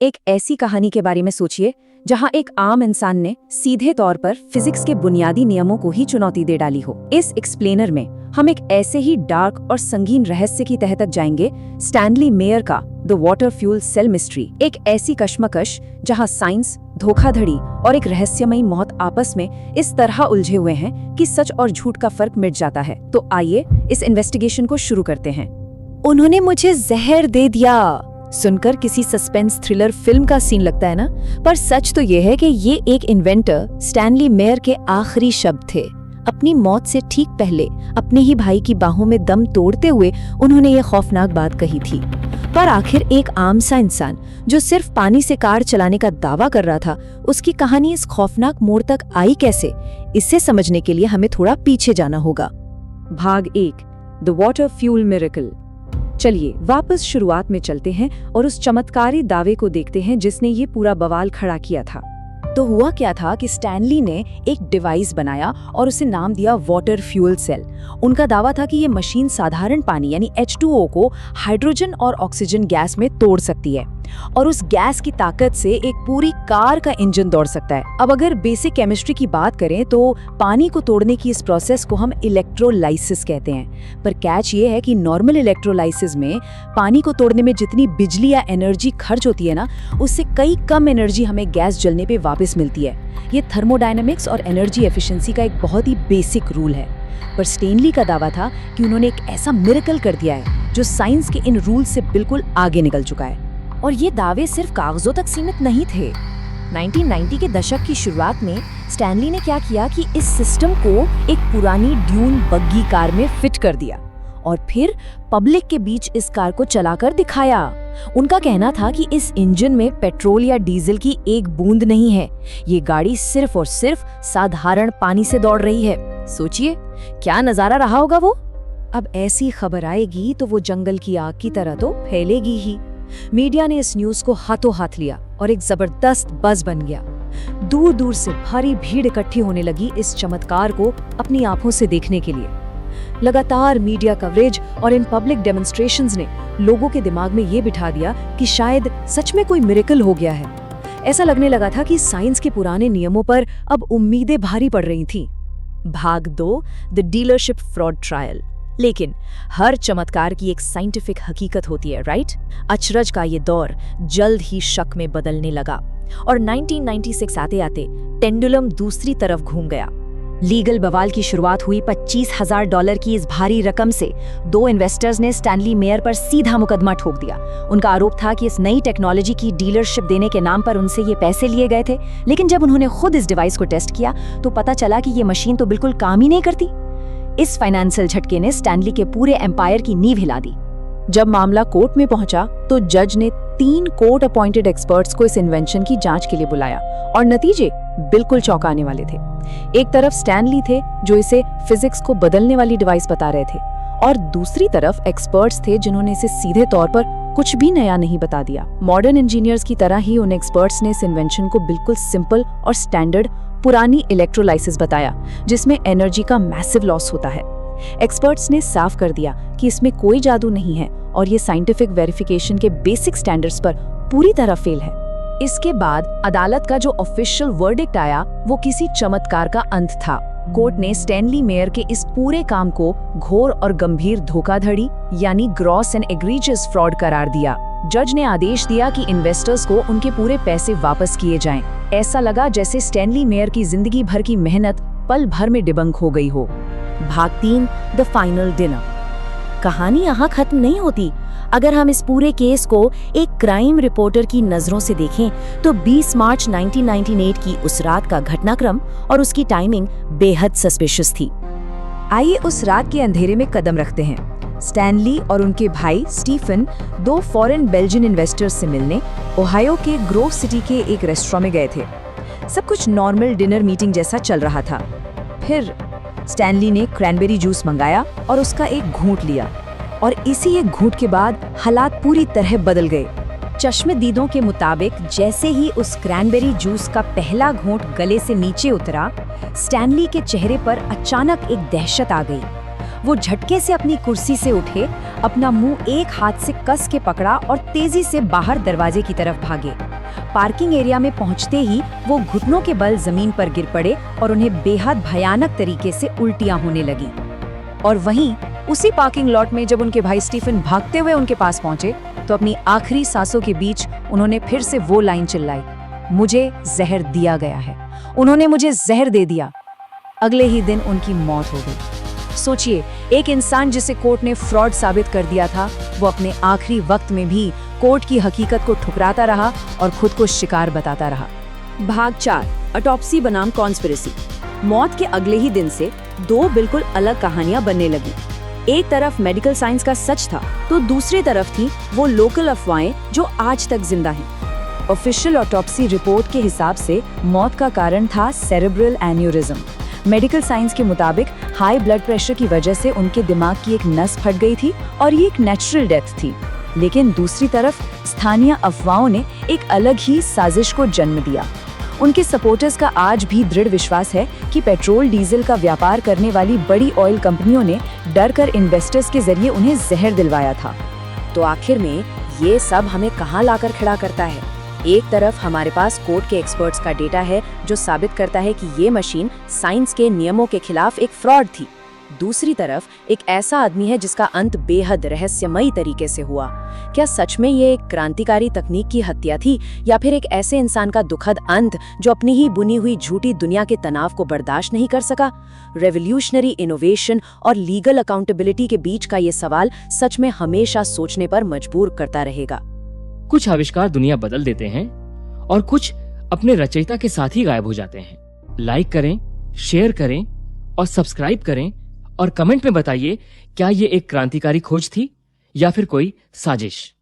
एक ऐसी कहानी के बारे में सोचिए जहां एक आम इंसान ने सीधे तौर पर फिजिक्स के बुनियादी नियमों को ही चुनौती दे डाली हो। इस एक्सप्लेनर में हम एक ऐसे ही डार्क और संगीन रहस्य की तह तक जाएंगे, स्टैनली मेयर का the water fuel cell mystery. एक ऐसी कश्मकश जहां साइंस, धोखाधड़ी और एक रहस्यमयी मौत आपस में इस तरह उलझे हुए हैं कि सच और झूठ का फर्क मिट जाता है। तो आइए इस इन्वेस्टिगेशन को शुरू करते हैं। उन्होंने मुझे जहर दे दिया सुनकर किसी सस्पेंस थ्रिलर फिल्म का सीन लगता है ना, पर सच तो ये है कि ये एक इन्वेंटर स्टैनली मेयर के आखिरी शब्द थे। अपनी मौत से ठीक पहले अपने ही भाई की बाहों में दम तोड़ते हुए उन्होंने ये खौफनाक बात कही थी। पर आखिर एक आम सा इंसान जो सिर्फ पानी से कार चलाने का दावा कर रहा था, उसकी कहानी इस खौफनाक मोड़ तक आई कैसे? इसे समझने के लिए हमें थोड़ा पीछे जाना होगा। भाग 1, द वाटर फ्यूल मिरेकल। चलिए वापस शुरुआत में चलते हैं और उस चमत्कारी दावे को देखते हैं जिसने ये पूरा बवाल खड़ा किया था। तो हुआ क्या था कि स्टैनली ने एक डिवाइस बनाया और उसे नाम दिया वाटर फ्यूल सेल। उनका दावा था कि ये मशीन साधारण पानी यानी H2O को हाइड्रोजन और ऑक्सीजन गैस में तोड़ सकती है और उस गैस की ताकत से एक पूरी कार का इंजन दौड़ सकता है। अब अगर बेसिक केमिस्ट्री की बात करें तो पानी को तोड़ने की इस प्रोसेस को हम इलेक्ट्रोलाइसिस कहते हैं। पर कैच ये है कि नॉर्मल इलेक्ट्रोलाइसिस में पानी को तोड़ने में जितनी बिजली या एनर्जी खर्च होती है ना, उससे कई कम एनर्जी हमें गैस जलने पे वापस मिलती है। ये थर्मोडायनामिक्स और एनर्जी एफिशिएंसी का एक बहुत ही बेसिक रूल है। पर स्टैनली का दावा था कि उन्होंने एक ऐसा मिरेकल कर दिया है जो साइंस के इन रूल से बिल्कुल आगे निकल चुका है। और ये दावे सिर्फ कागजों तक सीमित नहीं थे। 1990 के दशक की शुरुआत में स्टैनली ने क्या किया कि इस सिस्टम को एक पुरानी ड्यून बग्गी कार में फिट कर दिया और फिर पब्लिक के बीच इस कार को चलाकर दिखाया। उनका कहना था कि इस इंजन में पेट्रोल या डीजल की एक बूंद नहीं है, ये गाड़ी सिर्फ और सिर्फ साधारण पानी से दौड़ रही है। सोचिए क्या नजारा रहा होगा वो। अब ऐसी खबर आएगी तो वो जंगल की आग की तरह तो फैलेगी ही। मीडिया ने इस न्यूज को हाथों हाथ लिया और एक जबरदस्त बज़ बन गया। दूर दूर से भारी भीड़ इकट्ठी होने लगी इस चमत्कार को अपनी आंखों से देखने के लिए। लगातार मीडिया कवरेज और इन पब्लिक डेमोन्स्ट्रेशंस ने लोगों के दिमाग में ये बिठा दिया कि शायद सच में कोई मिरेकल हो गया है। ऐसा लगने लगा था कि साइंस के पुराने नियमों पर अब उम्मीदें भारी पड़ रही थीं। भाग 2, द डीलरशिप फ्रॉड ट्रायल। लेकिन हर चमत्कार की एक साइंटिफिक हकीकत होती है, राइट? अचरज का ये दौर जल्द ही शक में बदलने लगा और 1996 आते आते पेंडुलम दूसरी तरफ घूम गया। लीगल बवाल की शुरुआत हुई $25,000 की इस भारी रकम से। 2 इन्वेस्टर्स ने स्टैनली मेयर पर सीधा मुकदमा ठोक दिया। उनका आरोप था कि इस नई टेक्नोलॉजी की डीलरशिप देने के नाम पर उनसे ये पैसे लिए गए थे, लेकिन जब उन्होंने खुद इस डिवाइस को टेस्ट किया तो पता चला कि ये मशीन तो बिल्कुल काम ही नहीं करती। इस फाइनेंशियल झटके ने स्टैनली के पूरे एम्पायर की नींव हिला दी। जब मामला कोर्ट में पहुंचा तो जज ने 3 कोर्ट अपॉइंटेड एक्सपर्ट्स को इस इन्वेंशन की जांच के लिए बुलाया और नतीजे बिल्कुल चौंकाने वाले थे। एक तरफ स्टैनली थे जो इसे फिजिक्स को बदलने वाली डिवाइस बता रहे थे और दूसरी तरफ एक्सपर्ट्स थे जिन्होंने इसे सीधे तौर पर कुछ भी नया नहीं बता दिया। मॉडर्न इंजीनियर्स की तरह ही उन एक्सपर्ट्स ने इस इन्वेंशन को बिल्कुल सिंपल और स्टैंडर्ड पुरानी इलेक्ट्रोलाइसिस बताया, जिसमें एनर्जी का मैसिव लॉस होता है। एक्सपर्ट्स ने साफ कर दिया कि इसमें कोई जादू नहीं है और ये साइंटिफिक वेरिफिकेशन के बेसिक स्टैंडर्ड्स पर पूरी तरह फेल है। इसके बाद अदालत का जो ऑफिशियल वर्डिक्ट आया वो किसी चमत्कार का अंत था। कोर्ट ने स्टैनली मेयर के इस पूरे काम को घोर और गंभीर धोखाधड़ी यानी ग्रॉस एंड एग्रीजियस फ्रॉड करार दिया। जज ने आदेश दिया कि इन्वेस्टर्स को उनके पूरे पैसे वापस किए जाएं। ऐसा लगा जैसे स्टैनली मेयर की जिंदगी भर की मेहनत पल भर में डिबंक हो गई हो। भाग 3, द फाइनल डिनर। कहानी यहाँ खत्म नहीं होती। अगर हम इस पूरे केस को एक क्राइम रिपोर्टर की नजरों से देखें तो 20 मार्च 1998 की उस रात का घटनाक्रम और उसकी टाइमिंग बेहद सस्पिशियस थी। आइए उस रात के अंधेरे में कदम रखते हैं। स्टैनली और उनके भाई स्टीफन 2 फॉरेन बेल्जियन इन्वेस्टर्स से मिलने ओहायो के ग्रोव सिटी के एक रेस्टोरेंट में गए थे। सब कुछ नॉर्मल डिनर मीटिंग जैसा चल रहा था। फिर स्टैनली ने क्रैनबेरी जूस मंगाया और उसका एक घूंट लिया और इसी एक घूंट के बाद हालात पूरी तरह बदल गए। चश्मदीदों के मुताबिक जैसे ही उस क्रैनबेरी जूस का पहला घूंट गले से नीचे उतरा, स्टैनली के चेहरे पर अचानक एक दहशत आ गई। वो झटके से अपनी कुर्सी से उठे, अपना मुंह एक हाथ से कस के पकड़ा और तेजी से बाहर दरवाजे की तरफ भागे। पार्किंग एरिया में पहुंचते ही वो घुटनों के बल जमीन पर गिर पड़े और उन्हें बेहद भयानक तरीके से उल्टियां होने लगी। और वहीं उसी पार्किंग लॉट में जब उनके भाई स्टीफन भागते हुए उनके पास पहुंचे तो अपनी आखिरी सांसों के बीच उन्होंने फिर से वो लाइन चिल्लाई, मुझे जहर दिया गया है, उन्होंने मुझे जहर दे दिया। अगले ही दिन उनकी मौत हो गई। सोचिए, एक इंसान जिसे कोर्ट ने फ्रॉड साबित कर दिया था, वो अपने आखिरी वक्त में भी कोर्ट की हकीकत को ठुकराता रहा और खुद को शिकार बताता रहा। भाग 4, ऑटोप्सी बनाम कॉन्स्पिरेसी। मौत के अगले ही दिन से दो बिल्कुल अलग कहानियां बनने लगी। एक तरफ मेडिकल साइंस का सच था तो दूसरी तरफ थी वो लोकल अफवाहें जो आज तक जिंदा हैं। ऑफिशियल ऑटोप्सी रिपोर्ट के हिसाब से मौत का कारण था सेरेब्रल एन्यूरिज्म। मेडिकल साइंस के मुताबिक हाई ब्लड प्रेशर की वजह से उनके दिमाग की एक नस फट गई थी और ये एक नेचुरल डेथ थी। लेकिन दूसरी तरफ स्थानीय अफवाहों ने एक अलग ही साजिश को जन्म दिया। उनके सपोर्टर्स का आज भी दृढ़ विश्वास है कि पेट्रोल डीजल का व्यापार करने वाली बड़ी ऑयल कंपनियों ने डर कर इन्वेस्टर्स के जरिए उन्हें जहर दिलवाया था। तो आखिर में ये सब हमें कहाँ लाकर खड़ा करता है? एक तरफ हमारे पास कोर्ट के एक्सपर्ट्स का डेटा है जो साबित करता है कि ये मशीन साइंस के नियमों के खिलाफ एक फ्रॉड थी। दूसरी तरफ एक ऐसा आदमी है जिसका अंत बेहद रहस्यमयी तरीके से हुआ। क्या सच में ये एक क्रांतिकारी तकनीक की हत्या थी या फिर एक ऐसे इंसान का दुखद अंत जो अपनी ही बुनी हुई झूठी दुनिया के तनाव को बर्दाश्त नहीं कर सका? रेवोल्यूशनरी इनोवेशन और लीगल अकाउंटेबिलिटी के बीच का ये सवाल सच में हमेशा सोचने पर मजबूर करता रहेगा। कुछ आविष्कार दुनिया बदल देते हैं और कुछ अपने रचयिता के साथ ही गायब हो जाते हैं। लाइक करें, शेयर करें और सब्सक्राइब करें और कमेंट में बताइए, क्या ये एक क्रांतिकारी खोज थी या फिर कोई साजिश?